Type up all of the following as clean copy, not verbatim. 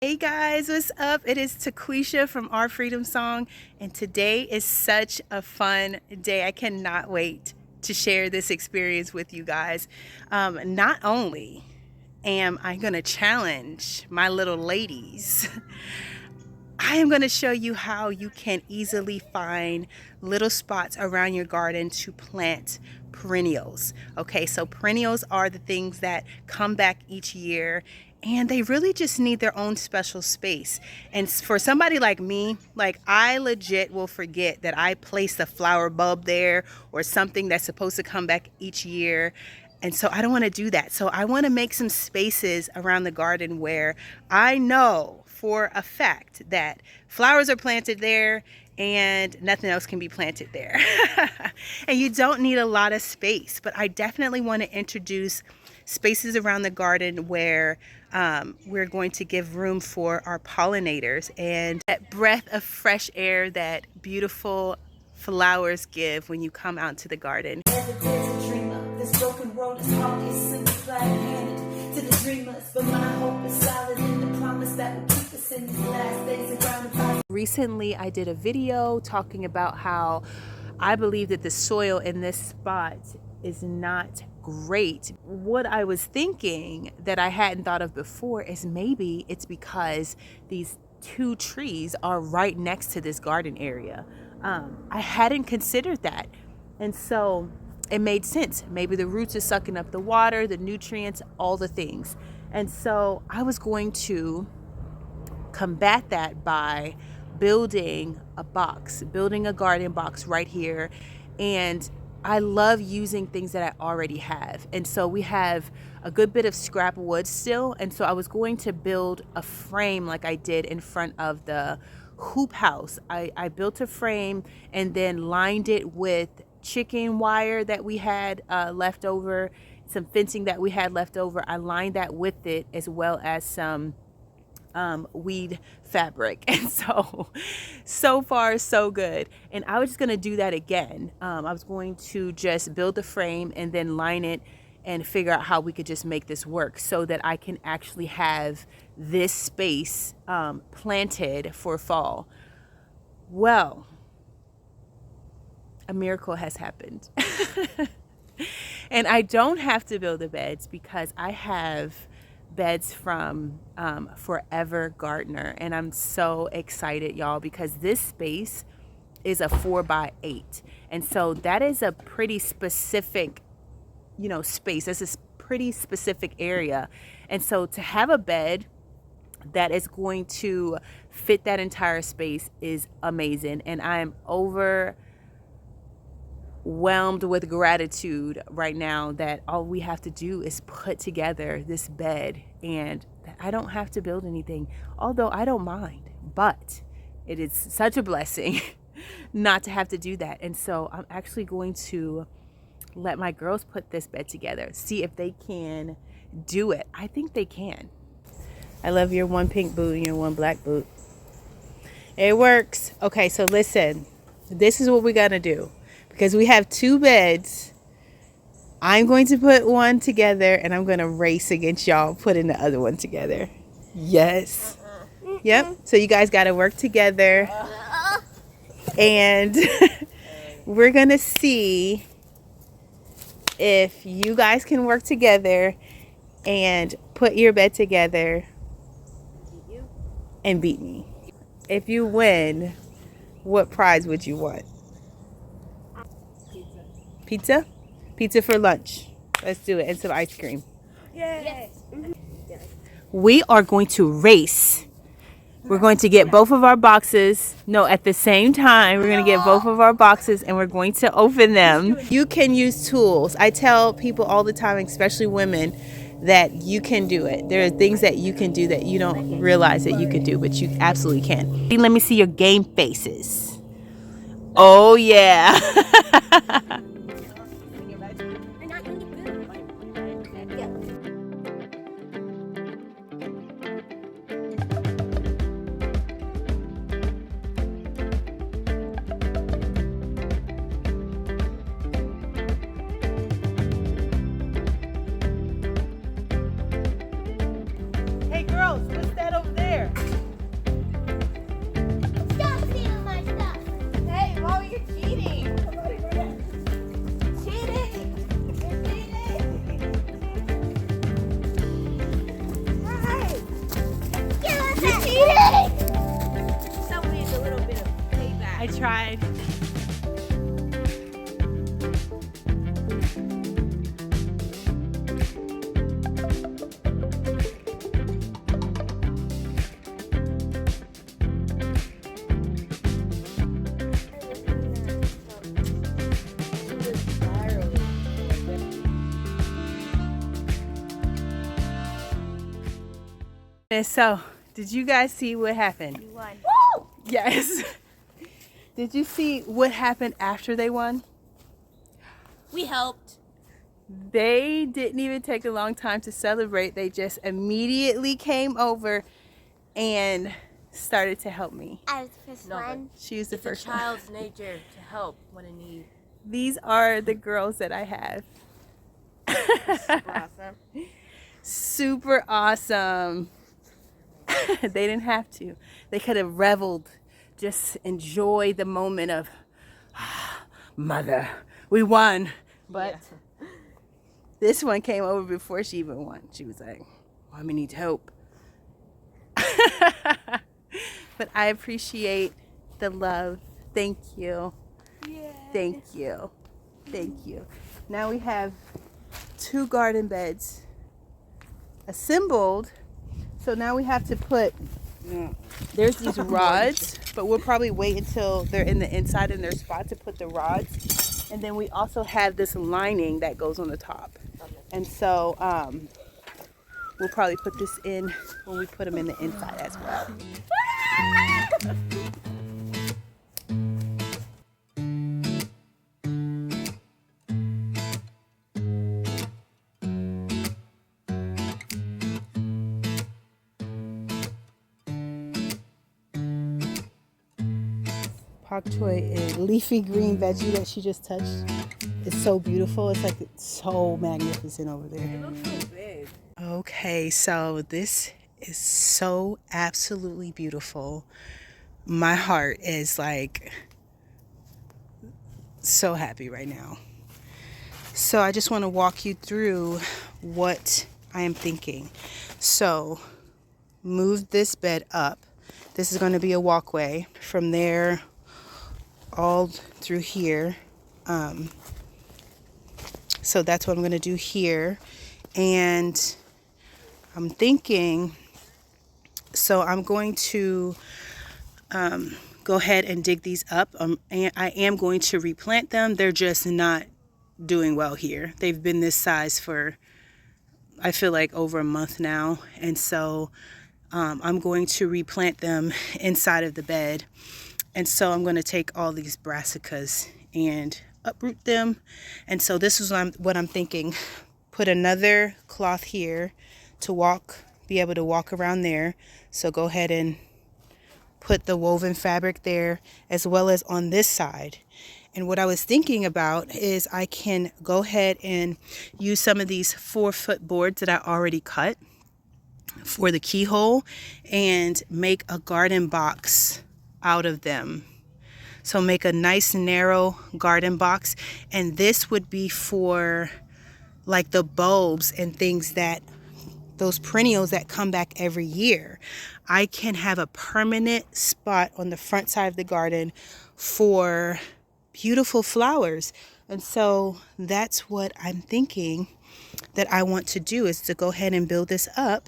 Hey guys, what's up? It is Taquisha from Our Freedom Song, and today is such a fun day. I cannot wait to share this experience with you guys. Not only am I going to challenge my little ladies, I am going to show you how you can easily find little spots around your garden to plant perennials. Okay, so perennials are the things that come back each year and they really just need their own special space. And for somebody like me, like I legit will forget that I placed a flower bulb there or something that's supposed to come back each year. And so I don't want to do that. So I want to make some spaces around the garden where I know for a fact that flowers are planted there and nothing else can be planted there. And you don't need a lot of space, but I definitely want to introduce spaces around the garden where we're going to give room for our pollinators and that breath of fresh air that beautiful flowers give when you come out to the garden. This broken world is hard, it's simply flat-handed to the dreamers, but my hope is solid in the promise that will keep us in these last days around the. Recently, I did a video talking about how I believe that the soil in this spot is not great. What I was thinking that I hadn't thought of before is maybe it's because these two trees are right next to this garden area. I hadn't considered that, and so it made sense. Maybe the roots are sucking up the water, the nutrients, all the things. And so I was going to combat that by building a box, building a garden box right here. And I love using things that I already have. And so we have a good bit of scrap wood still. And so I was going to build a frame like I did in front of the hoop house. I built a frame and then lined it with chicken wire that we had left over, some fencing that we had left over. I lined that with it as well as some weed fabric. And so far so good. And I was just going to do that again. I was going to just build the frame and then line it and figure out how we could just make this work so that I can actually have this space planted for fall. Well, a miracle has happened. And I don't have to build the beds because I have beds from Forever Gardener, and I'm so excited, y'all, because this space is a 4x8, and so that is a pretty specific, space. That's a pretty specific area, and so to have a bed that is going to fit that entire space is amazing, and I'm overwhelmed with gratitude right now that all we have to do is put together this bed and that I don't have to build anything, although I don't mind, but it is such a blessing not to have to do that. And so I'm actually going to let my girls put this bed together, see if they can do it. I think they can. I love your one pink boot and your one black boot. It works. Okay, so listen, this is what we gotta do. Because we have two beds, I'm going to put one together and I'm going to race against y'all putting the other one together. Yes. Yep. So you guys got to work together. And we're going to see if you guys can work together and put your bed together and beat me. If you win, what prize would you want? Pizza? Pizza for lunch. Let's do it. And some ice cream. Yay! Yes. We are going to race. We're going to get both of our boxes. No, at the same time, we're going to get both of our boxes and we're going to open them. You can use tools. I tell people all the time, especially women, that you can do it. There are things that you can do that you don't realize that you can do, but you absolutely can. Let me see your game faces. Oh, yeah. Hey girls, what's that over there? I tried. And so, did you guys see what happened? You won. Woo! Yes. Did you see what happened after they won? We helped. They didn't even take a long time to celebrate. They just immediately came over and started to help me. I was the first one. She was the first one. It's a child's nature to help when in need. These are the girls that I have. Super awesome. Super awesome. They didn't have to. They could have reveled, just enjoy the moment of, mother, we won. But this one came over before she even won. She was like, Mommy needs help. But I appreciate the love. Thank you. Yeah. Thank you. Thank you. Now we have 2 garden beds assembled. So now we have to put, there's these rods, but we'll probably wait until they're in the inside in their spot to put the rods. And then we also have this lining that goes on the top. And so we'll probably put this in when we put them in the inside as well. Pak choy is leafy green veggie that she just touched. It's so beautiful. It's like it's so magnificent over there. It looks so big. Okay, so this is so absolutely beautiful. My heart is like so happy right now. So I just want to walk you through what I am thinking. So move this bed up. This is going to be a walkway from there all through here. So that's what I'm going to do here. And I'm thinking, so I'm going to go ahead and dig these up. And I am going to replant them. They're just not doing well here. They've been this size for, I feel like, over a month now. And so I'm going to replant them inside of the bed. And so I'm going to take all these brassicas and uproot them. And so this is what I'm thinking. Put another cloth here to be able to walk around there. So go ahead and put the woven fabric there, as well as on this side. And what I was thinking about is I can go ahead and use some of these 4-foot boards that I already cut for the keyhole and make a garden box out of them. So make a nice narrow garden box, and this would be for like the bulbs and things, that those perennials that come back every year. I can have a permanent spot on the front side of the garden for beautiful flowers. And so that's what I'm thinking that I want to do, is to go ahead and build this up.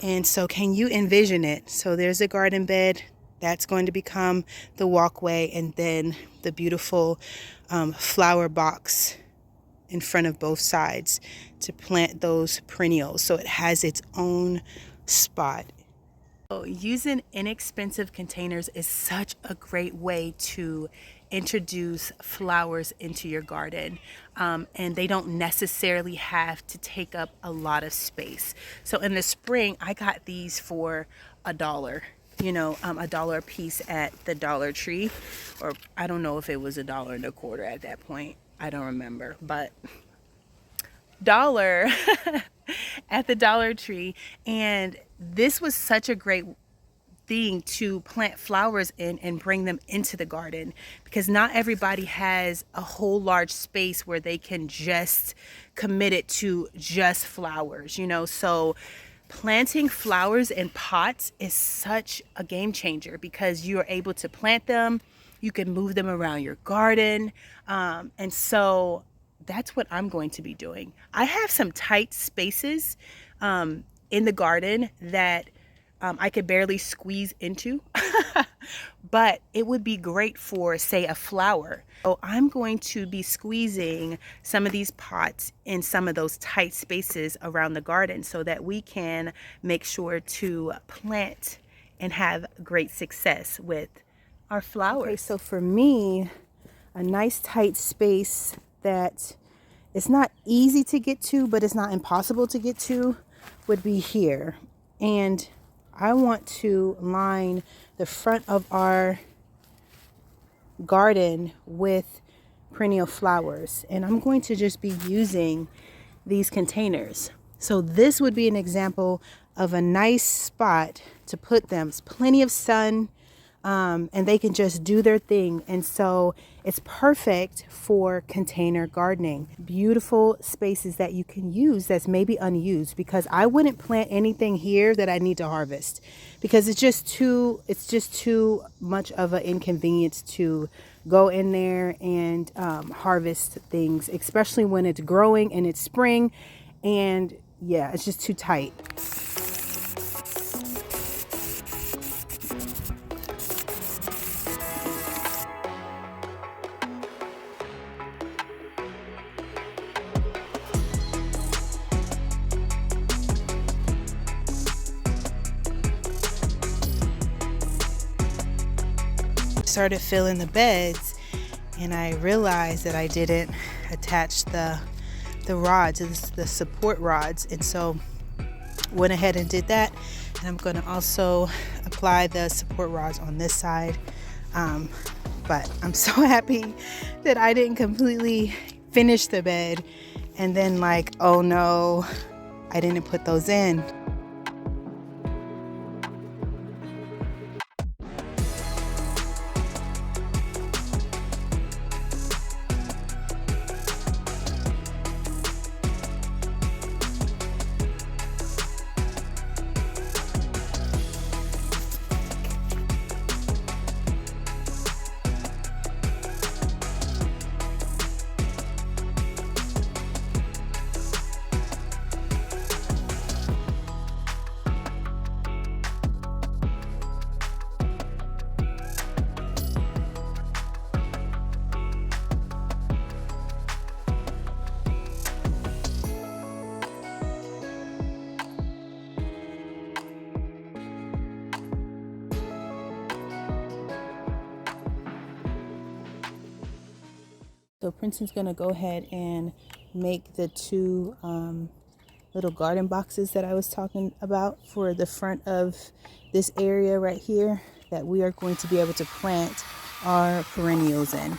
And so can you envision it? So there's a garden bed. That's going to become the walkway, and then the beautiful flower box in front of both sides to plant those perennials, so it has its own spot. So using inexpensive containers is such a great way to introduce flowers into your garden, and they don't necessarily have to take up a lot of space. So in the spring, I got these for $1. $1 a piece at the Dollar Tree, or I don't know if it was $1.25 at that point. I don't remember, but $1 at the Dollar Tree. And this was such a great thing to plant flowers in and bring them into the garden, because not everybody has a whole large space where they can just commit it to just flowers, so planting flowers in pots is such a game changer, because you are able to plant them You can move them around your garden. And so that's what I'm going to be doing. I have some tight spaces in the garden that I could barely squeeze into, but it would be great for, say, a flower. So I'm going to be squeezing some of these pots in some of those tight spaces around the garden so that we can make sure to plant and have great success with our flowers. Okay, so for me, a nice tight space that it's not easy to get to, but it's not impossible to get to, would be here. And I want to line the front of our garden with perennial flowers. And I'm going to just be using these containers. So this would be an example of a nice spot to put them. It's plenty of sun, and they can just do their thing. And so it's perfect for container gardening. Beautiful spaces that you can use that's maybe unused, because I wouldn't plant anything here that I need to harvest, because it's just too much of an inconvenience to go in there and harvest things, especially when it's growing and it's spring. And yeah, it's just too tight. Started filling the beds, and I realized that I didn't attach the rods, the support rods, and so went ahead and did that. And I'm going to also apply the support rods on this side, but I'm so happy that I didn't completely finish the bed and then like, oh no, I didn't put those in. So Princeton's gonna go ahead and make the two little garden boxes that I was talking about for the front of this area right here that we are going to be able to plant our perennials in.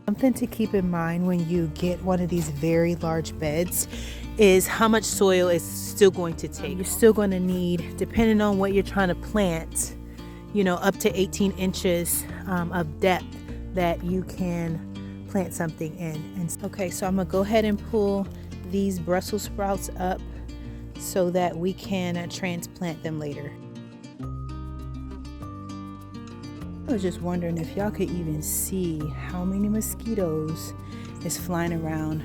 Something to keep in mind when you get one of these very large beds is how much soil is still going to take. You're still going to need, depending on what you're trying to plant, you know, up to 18 inches of depth that you can plant something in. And okay, so I'm gonna go ahead and pull these Brussels sprouts up so that we can transplant them later. I was just wondering if y'all could even see how many mosquitoes is flying around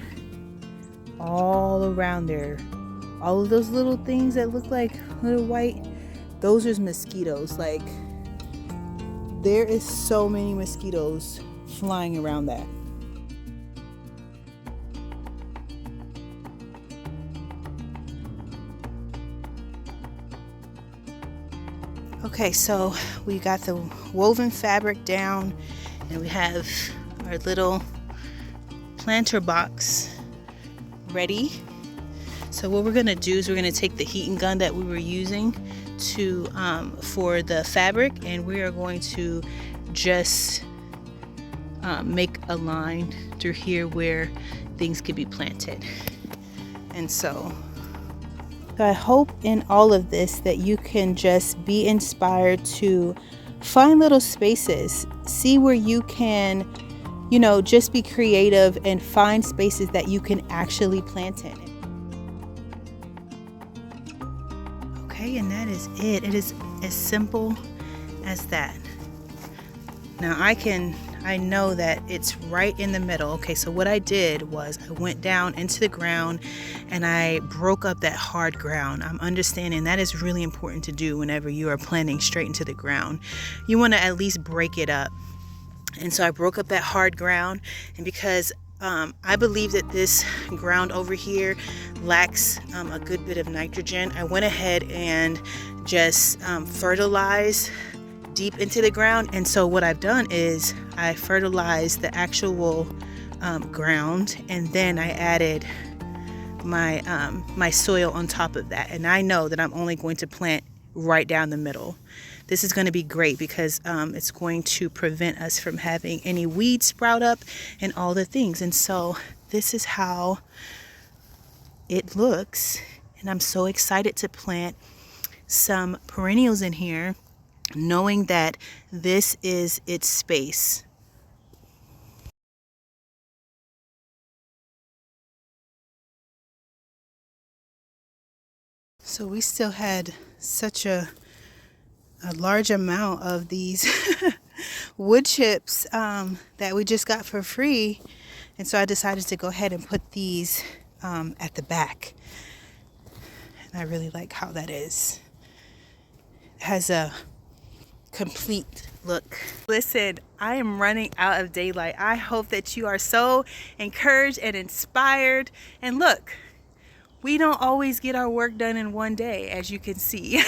all around there. All of those little things that look like little white, those are mosquitoes. Like, there is so many mosquitoes flying around that. Okay, so we got the woven fabric down and we have our little planter box ready. So what we're gonna do is we're gonna take the heating gun that we were using to for the fabric, and we are going to just make a line through here where things could be planted. And so I hope in all of this that you can just be inspired to find little spaces. See where you can, you know, just be creative and find spaces that you can actually plant in. Okay, and that is it. It is as simple as that. Now I know that it's right in the middle. Okay, so what I did was I went down into the ground and I broke up that hard ground. I'm understanding that is really important to do whenever you are planting straight into the ground. You want to at least break it up. And so I broke up that hard ground, and because I believe that this ground over here lacks a good bit of nitrogen, I went ahead and just fertilized deep into the ground. And so what I've done is I fertilized the actual ground, and then I added my soil on top of that. And I know that I'm only going to plant right down the middle. This is going to be great because it's going to prevent us from having any weeds sprout up and all the things. And so this is how it looks, and I'm so excited to plant some perennials in here, knowing that this is its space. So we still had such a large amount of these wood chips that we just got for free, and so I decided to go ahead and put these at the back. And I really like how that is. It has a complete look. Listen, I am running out of daylight. I hope that you are so encouraged and inspired. And look, we don't always get our work done in one day, as you can see.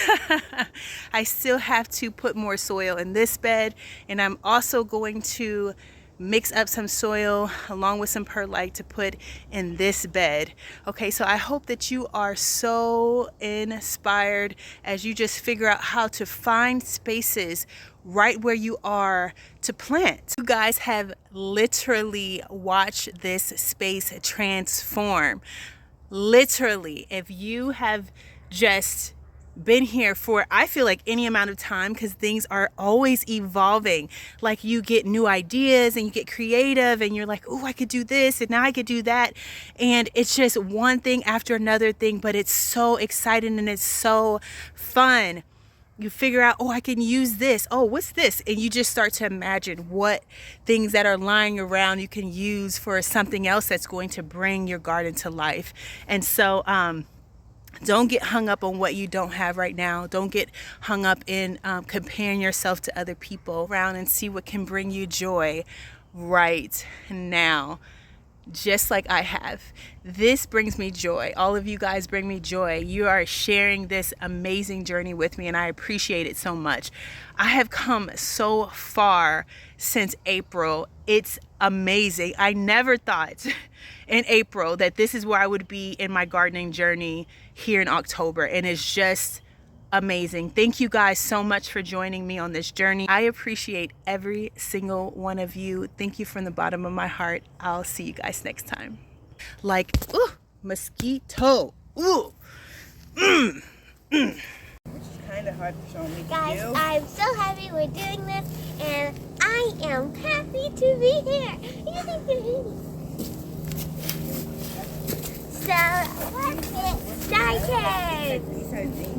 I still have to put more soil in this bed, and I'm also going to mix up some soil along with some perlite to put in this bed. Okay, so I hope that you are so inspired as you just figure out how to find spaces right where you are to plant. You guys have literally watched this space transform. Literally, if you have just been here for, I feel like, any amount of time, because things are always evolving. Like, you get new ideas and you get creative and you're like, oh, I could do this and now I could do that, and it's just one thing after another thing, but it's so exciting and it's so fun. You figure out, oh, I can use this. Oh, what's this? And you just start to imagine what things that are lying around you can use for something else that's going to bring your garden to life. And so don't get hung up on what you don't have right now. Don't get hung up in comparing yourself to other people. Around and see what can bring you joy right now. Just like I have. This brings me joy. All of you guys bring me joy. You are sharing this amazing journey with me, and I appreciate it so much. I have come so far since April. It's amazing. I never thought in April that this is where I would be in my gardening journey here in October, and it's just amazing. Thank you guys so much for joining me on this journey. I appreciate every single one of you. Thank you from the bottom of my heart. I'll see you guys next time. Like, ooh, mosquito. Ooh. Which is kind of hard for me to Guys, do. I'm so happy we're doing this, and I am happy to be here. So, let's get started. These are things.